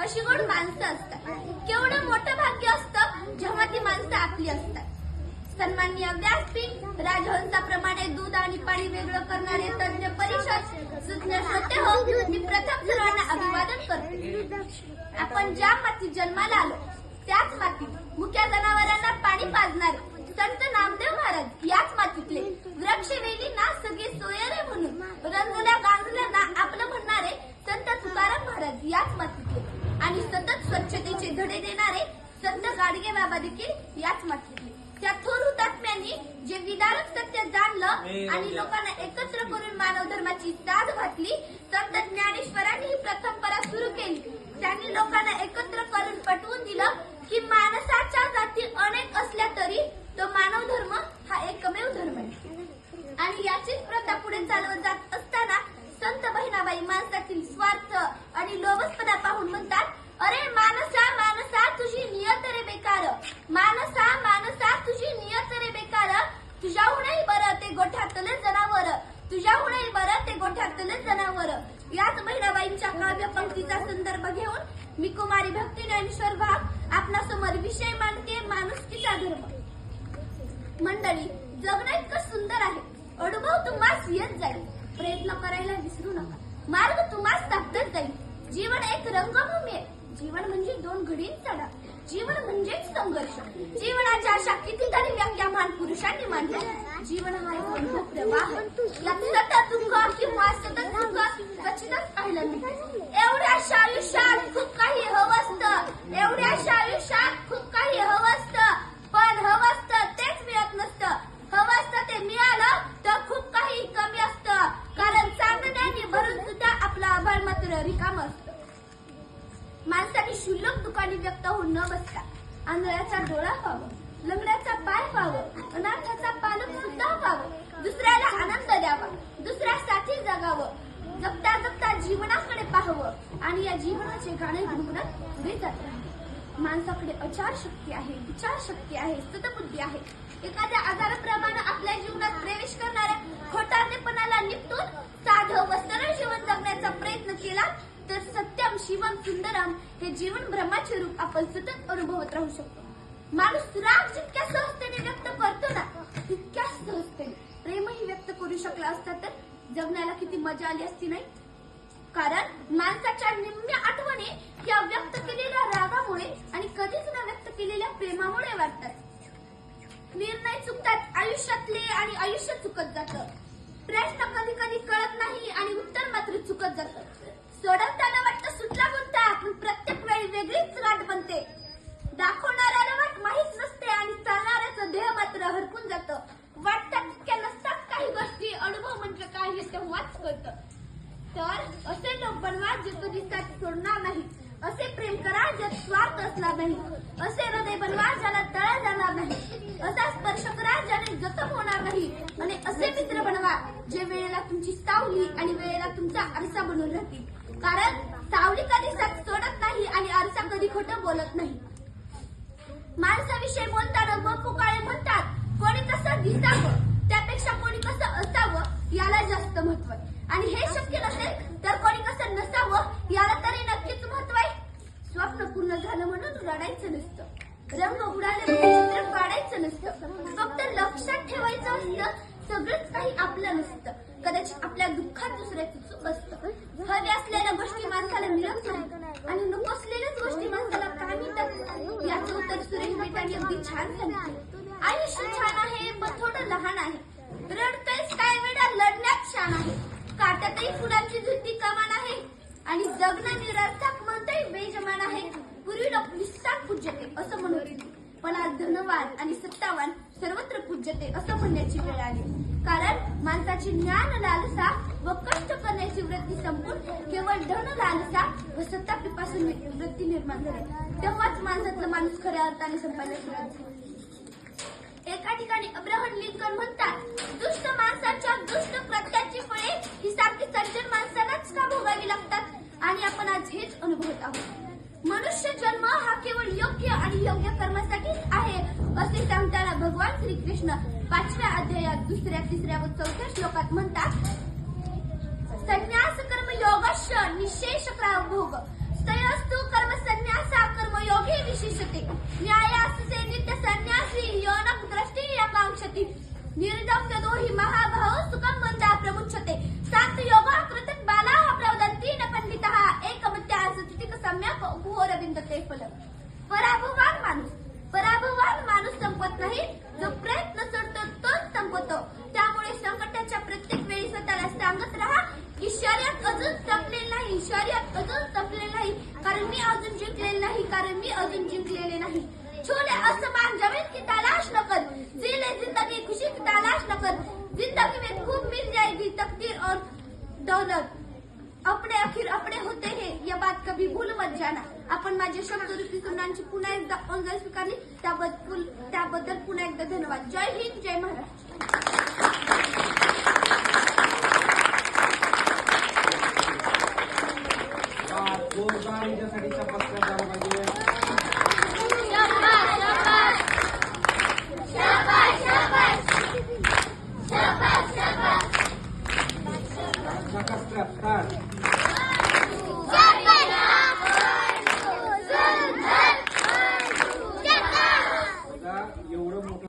कशी गोड माणसं असतात. केवढं मोठं भाग्य असतं जेव्हा ती माणसं आपली असतात. सन्माननीय व्यासपीठ, राजहंसाप्रमाणे दूध आणि पाणी वेगळं करणारे तज्ञ परिषद, सुज्ञ श्रोते हो, मी प्रथम सर्वांना अभिवादन करते. आपण ज्या मातीत जन्माला आलो त्याच मातीत मुख्या जनावरांना पाणी पाजणारे संत नामदेव महाराज याच मातीतले, वृक्ष वेली ना सगळे सोयरे म्हणून रंगल्या गांजल्या आपलं म्हणणारे संत तुकाराम महाराज याच मातीतले, आणि सतत स्वच्छतेचे धडे देणारे संत गाडगे बाबा देखील याच मातीतले. त्या थोर हुतात्म्यांनी जे विदारक सत्य जाणलं आणि लोकांना एकत्र करून मानव धर्माची साध घातली, संत ज्ञानेश्वरांनी ही प्रथमपरा सुरू केली. त्यांनी लोकांना एकत्र करून पटवून दिलं की माणसाच्या जाती अनेक असल्या तरी तो मानव धर्म हा एकमेव धर्म आहे. आणि याचीच प्रथा पुढे चालवत जात असताना संत बहिणाबाई माणसातील स्वार्थ आणि लोभस्पदा पाहून म्हणतात, अरे माणसा माणसा तुझी नियत रे बेकार, माणसा माणसा तुझी नियत रे बेकार, तुझ्याहूनही बरं ते गोठ्यातले जनावर, तुझ्याहूनही बरं ते गोठ्यातले जनावर. याच बहिणाबाईंच्या काव्य पंक्तीचा संदर्भ घेऊन मी कुमारी भक्ती ज्ञानेश्वर भाग आपणासमोर विषय मांडते, माणुसकीचा धर्म. मंडळी, जगणं इतकं सुंदर आहे, अनुभव तुम्हास येत जाईल. प्रयत्न करायला विसरू नका, मार्ग तुम्हास सापडत जाईल. जीवन एक रंगभूमी आहे, जीवन म्हणजे दोन घडींचा डाव, जीवन म्हणजेच संघर्ष. जीवनाच्या अशा कितीतरी व्याख्या महान पुरुषांनी मांडल्या. जीवन हा एक अनुभव प्रवाह, यात सतत दुःख किंवा सतत सुख क्वचितच पाहिलं नाही. एवढ्याशा आयुष्यात खूप काही हवं असतं, एवढ्याशा आयुष्यात खूप काही हवं असतं, पण हवं असतं तेच मिळत नसतं. हवं असतं ते मिळालं तर खूप काही कमी असतं, कारण चांदण्याने भरून सुद्धा आपलं आभाळ मात्र रिकामं असतं. माणसाने क्षुल्लक दुःखाने व्यक्त होऊन न बसता आंधळ्याचा डोळा व्हावं, लंगड्याचा पाय व्हावं, अनाथाचा पालक सुद्धा व्हावं, दुसऱ्याला आनंद द्यावा, दुसऱ्यासाठी जगावं, जगता जगता जीवनाकडे पाहावं आणि या जीवनाचे गाणे गुणगुणत पुढे जात राहावं. माणसाकडे आचार शक्ती आहे, विचार शक्ती आहे, सतबुद्धी आहे. एखाद्या आजाराप्रमाणे आपल्या जीवनात प्रवेश करणाऱ्या खोटारडेपणाला निपटून साधं व सरळ जीवन जगण्याचा प्रयत्न केला तर सत्यम शिवम सुंदरम हे जीवन ब्रह्माचे रूप आपण सतत अनुभवत राहू शकतो. माणूस राग जितक्या सहजतेने व्यक्त करतो ना, तितक्या सहजतेने प्रेमही व्यक्त करू शकला असता तर जगण्याला किती मजा आली असती नाही. कारण माणसाच्या निम्म्या आठवणी या व्यक्त केलेल्या रागामुळे आणि कधीच न व्यक्त केलेल्या प्रेमामुळे वाटतात. निर्णय चुकतात आयुष्यातले आणि आयुष्य चुकत जातं. प्रश्न कधी कधी कळत नाही आणि उत्तर मात्र चुकत जातं. सोडवताना वाटतं सुटला गुंता, पण प्रत्येक वेळी वेगळीच वाट बनते. दाखवणाऱ्याला वाट माहीत नसते आणि चालणाऱ्याचं देह मात्र हरपून जातं. वाटतात तितक्या नसतात काही गोष्टी, अनुभव म्हणजे काय हे तेव्हाच कळतं. तर असे लोक बनवा जे कधी साथ सोडणार नाही, असे प्रेम करा ज्यात स्वार्थ असणार नाही, असे हृदय बनवा ज्याला तळा जाणार नाही, असा स्पर्श करा ज्याने जखम होणार नाही, आणि असे मित्र बनवा जे वेळेला तुमची सावली आणि वेळेला तुमचा आरसा बनून राहतील. कारण सावली कधी साथ सोडत नाही आणि आरसा कधी खोटं बोलत नाही. माणसाविषयी बोलताना बापू काळे म्हणतात, कोणी कसं दिसावं त्यापेक्षा कोणी कसं असावं याला जास्त महत्व आहे, आणि हे शक्य नसेल तर कोणी कसं नसावं याला तरी नक्कीच महत्व आहे. स्वप्न पूर्ण झालं म्हणून रडायचं नसतं, रंग उडाले म्हणून चित्र काढायचं नसतं, फक्त लक्षात ठेवायचं असतं सगळंच काही आपलं नसतं. कदाचित आपल्या दुःखात दुसऱ्याची चूक असतं. हव्या असलेल्या गोष्टी माणसाला मिळत नाही आणि नको असलेल्याच गोष्टी माणसाला का मिळतात याचं उत्तर सुरेश बेटांनी अगदी छान सांगितलं. आयुष्य छान आहे पण थोडं लहान आहे, रडतयस काय वेळा लढण्यात छान आहे, काट्यातही फुलांची झुलती कमान आहे, आणि जगणं निरर्थक म्हणतही बेजमान आहे. पूर्वी लोक निस्तार पूज्यते असं म्हणत होते, पण आज धनवान आणि सत्तावान सर्वत्र पूज्यते असं म्हणण्याची वेळ आली. कारण माणसाची ज्ञान लालसा व कष्ट करण्याची वृत्ती संपून केवळ धन लालसा व सत्ता पिपासून वृत्ती निर्माण झाली, तेव्हाच माणसातलं माणूस खऱ्या अर्थाने संपायला सुरुवात झाली. एका ठिकाणी अब्राहम लिंकन म्हणतात, दुष्ट माणसाच्या दुष्ट कृत्याची फळे ही सारखी सज्जन माणसालाच का भोगावी लागतात, आणि आपण आज हेच अनुभवत आहोत. मनुष्य जन्म हा केवळ योग्य आणि योग्य कर्मासाठीच आहे असे सांगताना भगवान श्रीकृष्ण 5व्या अध्यायात 2ऱ्या, 3ऱ्या व 4थ्या श्लोकात म्हणतात, संन्यास कर्म योगश्च निशेष भोग तयस्तु कर्म संन्यासा कर्मयोगी विशिष्यते न्यायास्ते नित्य संन्यासी योनक दृष्टि आकांक्षति निर्दम्यतो हि महाभाव सुखं वंदा प्रमुच्यते सात योगा कृतं बाला प्रवदन्ति न पंडितः एकमत्यासतिक सम्यक घोर विंदते फल पराभवान माणूस संपत नाही, जो प्रयत्न सोडतो तोच संपतो. त्यामुळे संकटाच्या प्रत्येक वेळी स्वतःला सांगत राहा की शर्यत अजून संपलेली नाही, शर्यत अजून संपलेली नाही, कारण मी अजून जिंकलेले नाही, कारण मी अजून जिंकलेले नाही. छोले आसमान जमीन की तलाश न कर, जी ले जिंदगी खुशी की तलाश न कर. जिंदगी में खूब मिल जाएगी तकदीर और दौलत, अपने आखिर अपने होते हैं, यह बात कभी भूल मत जाना. आपण माझ्या शब्दरूपी सुनांची पुन्हा एकदा ऑनलाईन स्वीकारली त्याबद्दल पुन्हा एकदा धन्यवाद. जय हिंद, जय महाराष्ट्र. जोरदार याच्यासाठी तपासण्यात आलं पाहिजे.